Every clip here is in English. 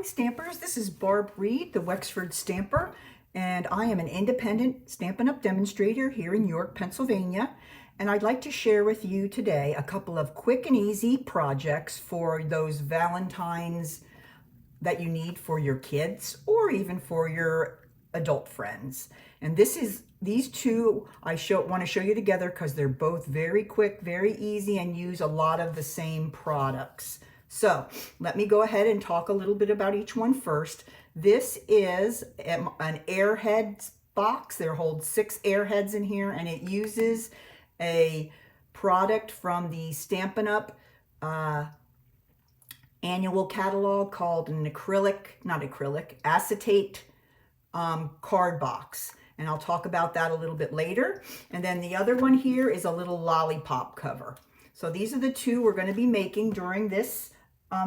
Stampers. This is Barb Reed, the Wexford Stamper, and I am an independent Stampin' Up! Demonstrator here in York, Pennsylvania. And I'd like to share with you today a couple of quick and easy projects for those Valentines that you need for your kids or even for your adult friends. And these two I want to show you together because they're both very quick, very easy, and use a lot of the same products. So let me go ahead and talk a little bit about each one first. This is an AIRHEADS box. There holds 6 AIRHEADS in here, and it uses a product from the Stampin' Up! Annual catalog called an acetate card box. And I'll talk about that a little bit later. And then the other one here is a little Lollipop cover. So these are the two we're going to be making during this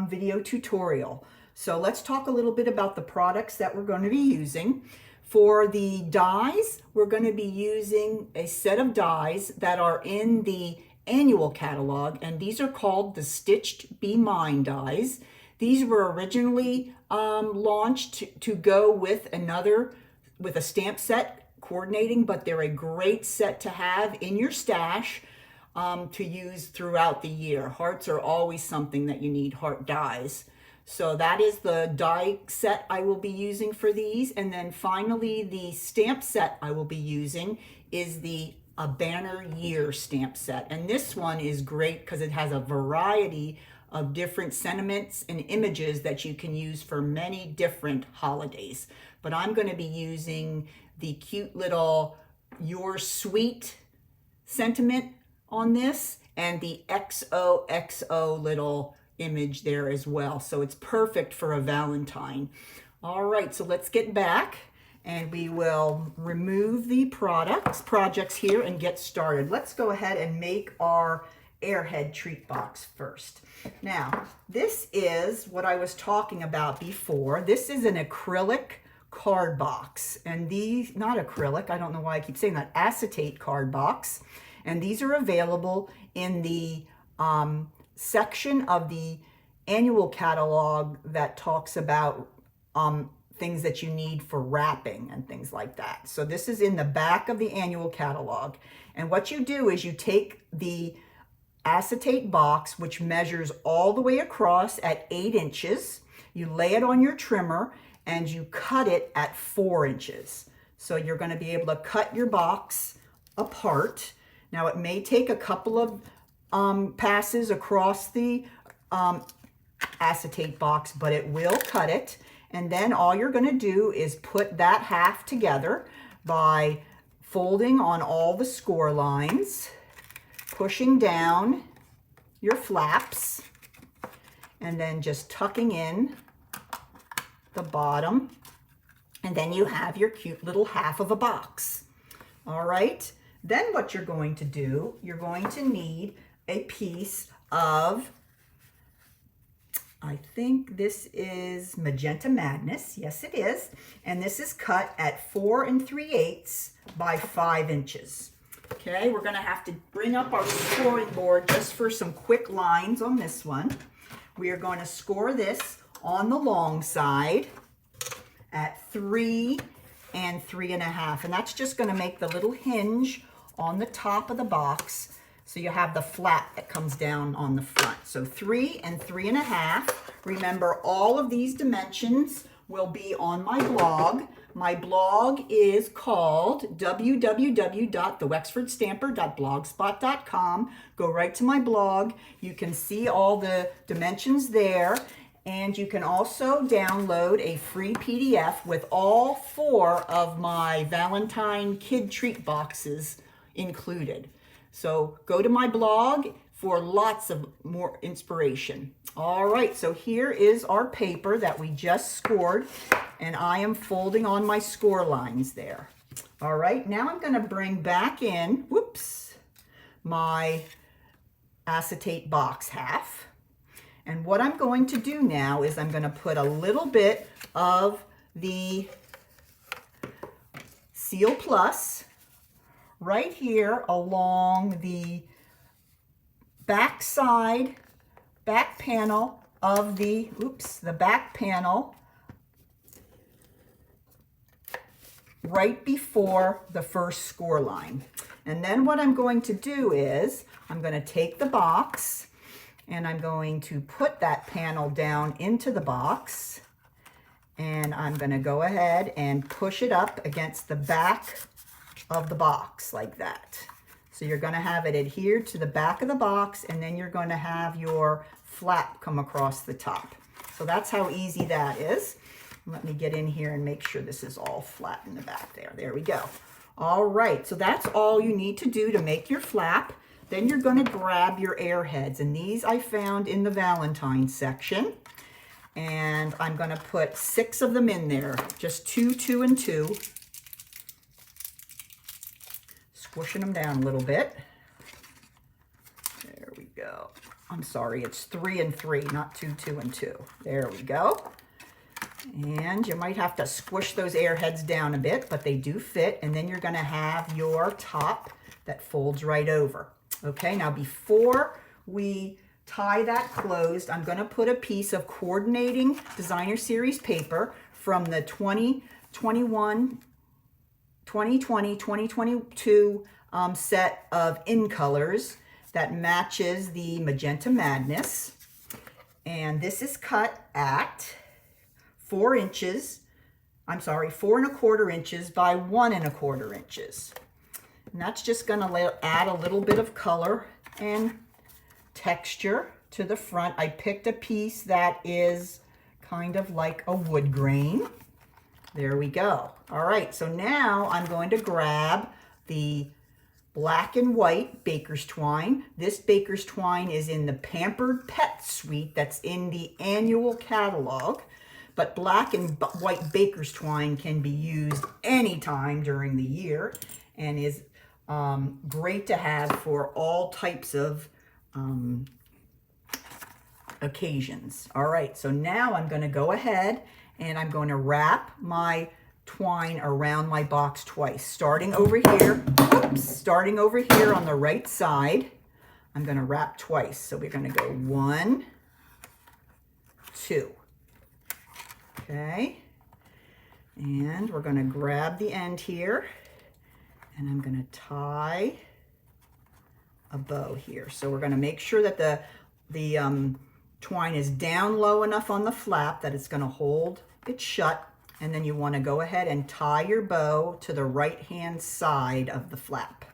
video tutorial. So let's talk a little bit about the products that we're going to be using. For the dies, we're going to be using a set of dies that are in the annual catalog, and these are called the Stitched Be Mine dies. These were originally launched to go with a stamp set coordinating, but they're a great set to have in your stash to use throughout the year. Hearts are always something that you need, heart dies. So that is the die set I will be using for these. And then finally, the stamp set I will be using is a banner year stamp set. And this one is great because it has a variety of different sentiments and images that you can use for many different holidays. But I'm going to be using the cute little Your Sweet sentiment on this and the XOXO little image there as well. So it's perfect for a Valentine. All right, so let's get back and we will remove the projects here and get started. Let's go ahead and make our AIRHEAD treat box first. Now, this is what I was talking about before. This is an acrylic card box, and these, not acrylic, I don't know why I keep saying that, acetate card box. And these are available in the section of the annual catalog that talks about things that you need for wrapping and things like that. So this is in the back of the annual catalog. And what you do is you take the acetate box, which measures all the way across at 8 inches. You lay it on your trimmer and you cut it at 4 inches. So you're going to be able to cut your box apart. Now it may take a couple of passes across the acetate box, but it will cut it. And then all you're going to do is put that half together by folding on all the score lines, pushing down your flaps, and then just tucking in the bottom. And then you have your cute little half of a box. All right. Then what you're going to do, you're going to need a piece of, I think this is Magenta Madness. Yes, it is. And this is cut at 4 3/8 by 5 inches. Okay, we're going to have to bring up our scoring board just for some quick lines on this one. We are going to score this on the long side at 3 3.5. And that's just going to make the little hinge on the top of the box, so you have the flap that comes down on the front. So 3 3.5. Remember, all of these dimensions will be on my blog. My blog is called www.thewexfordstamper.blogspot.com. Go right to my blog. You can see all the dimensions there. And you can also download a free PDF with all 4 of my Valentine kid treat boxes included. So go to my blog for lots of more inspiration. All right, so here is our paper that we just scored, and I am folding on my score lines there. All right, now I'm going to bring back in, my acetate box half. And what I'm going to do now is I'm going to put a little bit of the Seal Plus right here along the back panel of the back panel right before the first score line. And then what I'm going to do is I'm going to take the box and I'm going to put that panel down into the box, and I'm going to go ahead and push it up against the back of the box like that. So you're going to have it adhere to the back of the box, and then you're going to have your flap come across the top. So that's how easy that is. Let me get in here and make sure this is all flat in the back there. There we go. All right, so that's all you need to do to make your flap. Then you're going to grab your AIRHEADS, and these I found in the Valentine section. And I'm going to put 6 of them in there, just 2, 2, and 2. Squishing them down a little bit. There we go. I'm sorry, it's 3 and 3, not 2, 2, and 2. There we go. And you might have to squish those AIRHEADS down a bit, but they do fit. And then you're going to have your top that folds right over. Okay, now before we tie that closed, I'm going to put a piece of coordinating designer series paper from the 2021, 2020, 2022 set of In Colors that matches the Magenta Madness. And this is cut at 4 inches, 4¼ inches by 1¼ inches. And that's just going to add a little bit of color and texture to the front. I picked a piece that is kind of like a wood grain. There we go. All right, so now I'm going to grab the black and white baker's twine. This baker's twine is in the Pampered Pet suite that's in the annual catalog, but black and white baker's twine can be used anytime during the year and is great to have for all types of occasions. All right, so now I'm going to go ahead and I'm going to wrap my twine around my box twice, starting over here on the right side. I'm going to wrap twice. So we're going to go 1, 2. Okay. And we're going to grab the end here and I'm going to tie a bow here. So we're going to make sure that the twine is down low enough on the flap that it's going to hold it shut. And then you want to go ahead and tie your bow to the right hand side of the flap.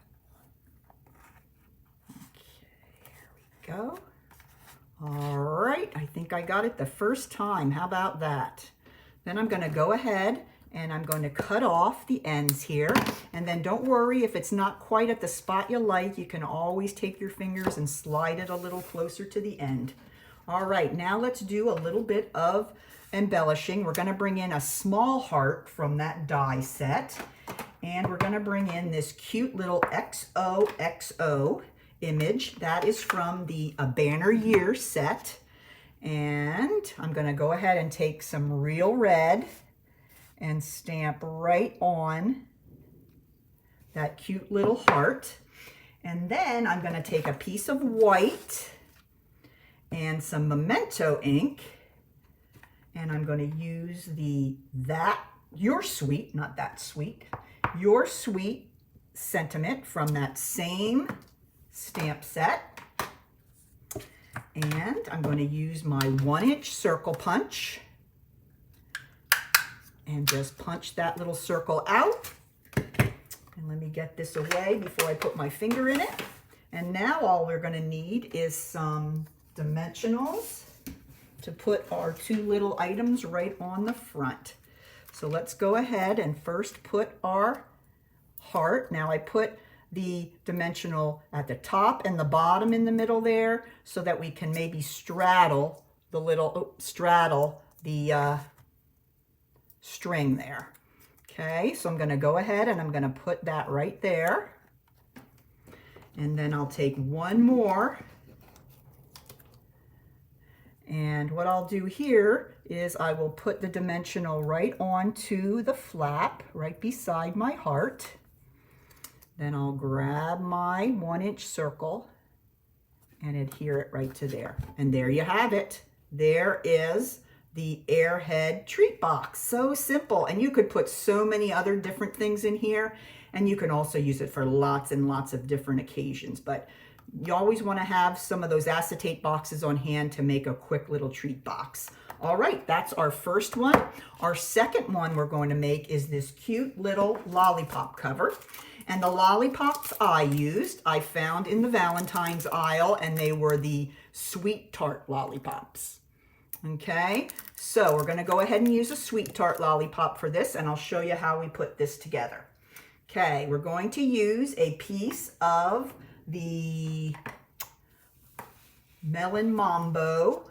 Okay, here we go. All right, I think I got it the first time. How about that? Then I'm going to go ahead and I'm going to cut off the ends here. And then don't worry if it's not quite at the spot you like. You can always take your fingers and slide it a little closer to the end. All right, now let's do a little bit of embellishing. We're going to bring in a small heart from that die set. And we're going to bring in this cute little XOXO image. That is from the A Banner Year set. And I'm going to go ahead and take some real red and stamp right on that cute little heart. And then I'm going to take a piece of white and some Memento ink, and I'm going to use Your Sweet, not That Sweet, Your Sweet sentiment from that same stamp set. And I'm going to use my 1-inch circle punch and just punch that little circle out. And let me get this away before I put my finger in it. And now all we're going to need is some dimensionals to put our 2 little items right on the front. So let's go ahead and first put our heart. Now I put the dimensional at the top and the bottom in the middle there so that we can maybe straddle the string there. Okay, so I'm going to go ahead and I'm going to put that right there. And then I'll take one more. And what I'll do here is I will put the dimensional right onto the flap, right beside my heart. Then I'll grab my 1-inch circle and adhere it right to there. And there you have it. There is the Airhead treat box. So simple. And you could put so many other different things in here, and you can also use it for lots and lots of different occasions. But you always want to have some of those acetate boxes on hand to make a quick little treat box. All right, that's our first one. Our second one we're going to make is this cute little lollipop cover. And the lollipops I used, I found in the Valentine's aisle, and they were the sweet tart lollipops. Okay, so we're going to go ahead and use a sweet tart lollipop for this, and I'll show you how we put this together. Okay, we're going to use a piece of the Melon Mambo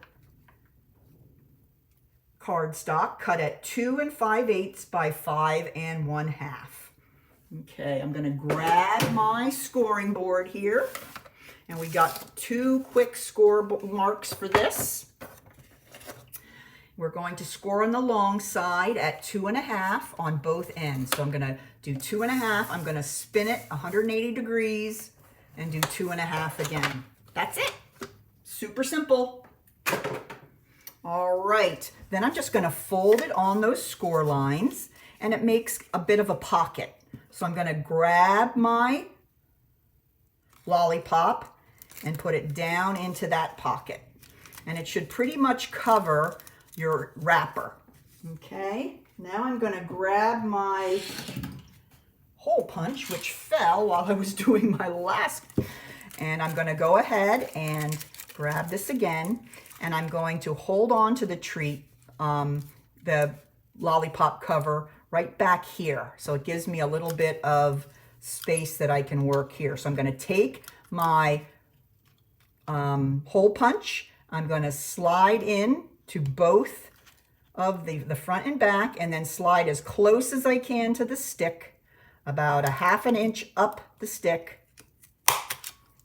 cardstock cut at 2 5/8 by 5 1/2. Okay, I'm going to grab my scoring board here, and we got 2 quick score marks for this. We're going to score on the long side at 2 1/2 on both ends. So I'm going to do 2 1/2. I'm going to spin it 180 degrees and do 2 1/2 again. That's it. Super simple. All right. Then I'm just going to fold it on those score lines, and it makes a bit of a pocket. So I'm going to grab my lollipop and put it down into that pocket. And it should pretty much cover your wrapper. Okay, now I'm going to grab my hole punch, which fell while I was doing my last, and I'm going to go ahead and grab this again, and I'm going to hold on to the treat, the lollipop cover right back here, so it gives me a little bit of space that I can work here. So I'm going to take my hole punch, I'm going to slide in to both of the front and back, and then slide as close as I can to the stick, about 1/2 inch up the stick,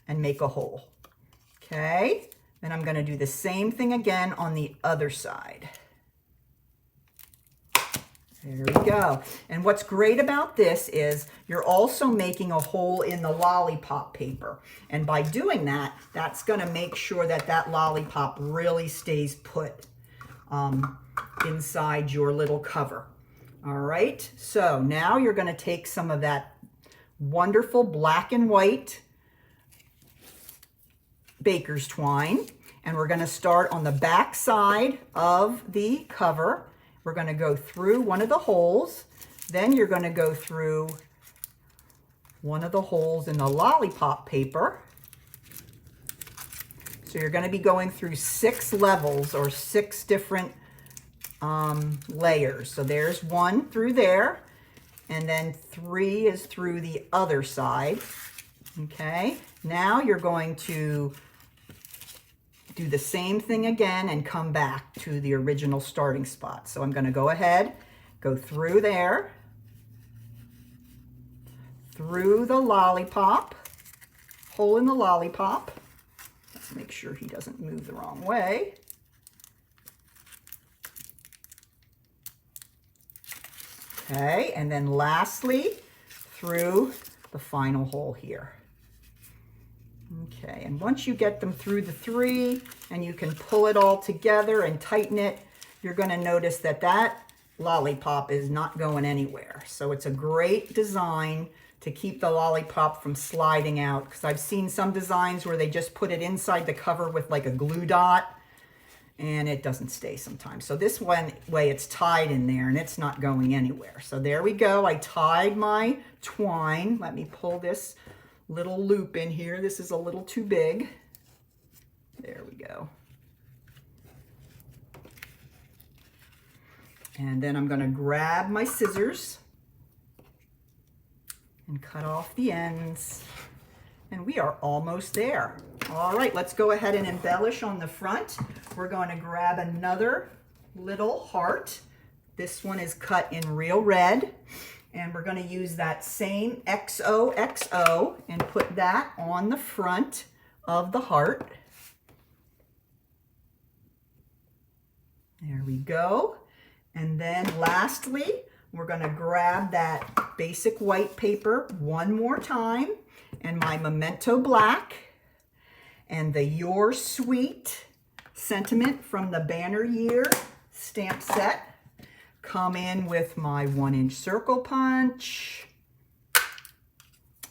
and make a hole. Okay, then I'm going to do the same thing again on the other side. There we go. And what's great about this is you're also making a hole in the lollipop paper. And by doing that, that's going to make sure that that lollipop really stays put inside your little cover. All right, so now you're going to take some of that wonderful black and white baker's twine, and we're going to start on the back side of the cover. We're going to go through one of the holes, then you're going to go through one of the holes in the lollipop paper. So you're going to be going through 6 levels or 6 different layers. So there's 1 through there, and then 3 is through the other side. Okay, now you're going to do the same thing again and come back to the original starting spot. So I'm going to go ahead, go through there, through the lollipop, hole in the lollipop. Let's make sure he doesn't move the wrong way. Okay, and then lastly, through the final hole here. Okay, and once you get them through the 3 and you can pull it all together and tighten it, you're going to notice that that lollipop is not going anywhere. So it's a great design to keep the lollipop from sliding out, because I've seen some designs where they just put it inside the cover with like a glue dot, and it doesn't stay sometimes. So this one way it's tied in there and it's not going anywhere. So there we go. I tied my twine. Let me pull this little loop in here. This is a little too big. There we go. And then I'm going to grab my scissors and cut off the ends. And we are almost there. All right, let's go ahead and embellish on the front. We're going to grab another little heart. This one is cut in real red. And we're going to use that same XOXO and put that on the front of the heart. There we go. And then lastly, we're going to grab that basic white paper one more time, and my Memento Black and the Your Sweet sentiment from the banner year stamp set come in with my 1-inch circle punch.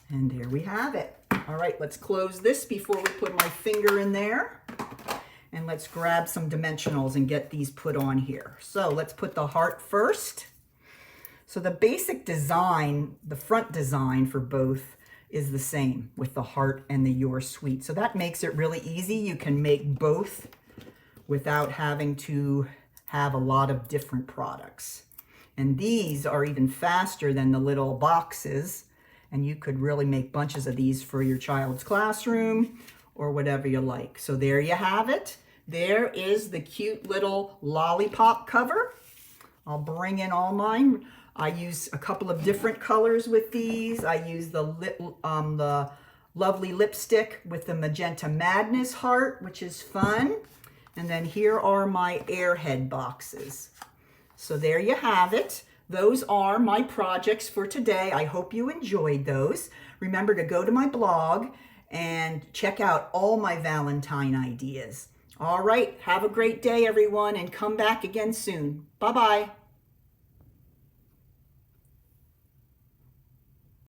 And there we have it. All right, let's close this before we put my finger in there. And let's grab some dimensionals and get these put on here. So let's put the heart first. So the basic design, the front design for both is the same with the heart and the Your Sweet. So that makes it really easy. You can make both without having to have a lot of different products. And these are even faster than the little boxes. And you could really make bunches of these for your child's classroom or whatever you like. So there you have it. There is the cute little lollipop cover. I'll bring in all mine. I use a couple of different colors with these. I use the lovely lipstick with the Magenta Madness heart, which is fun. And then here are my Airhead boxes. So there you have it. Those are my projects for today. I hope you enjoyed those. Remember to go to my blog and check out all my Valentine ideas. All right, have a great day, everyone, and come back again soon. Bye-bye.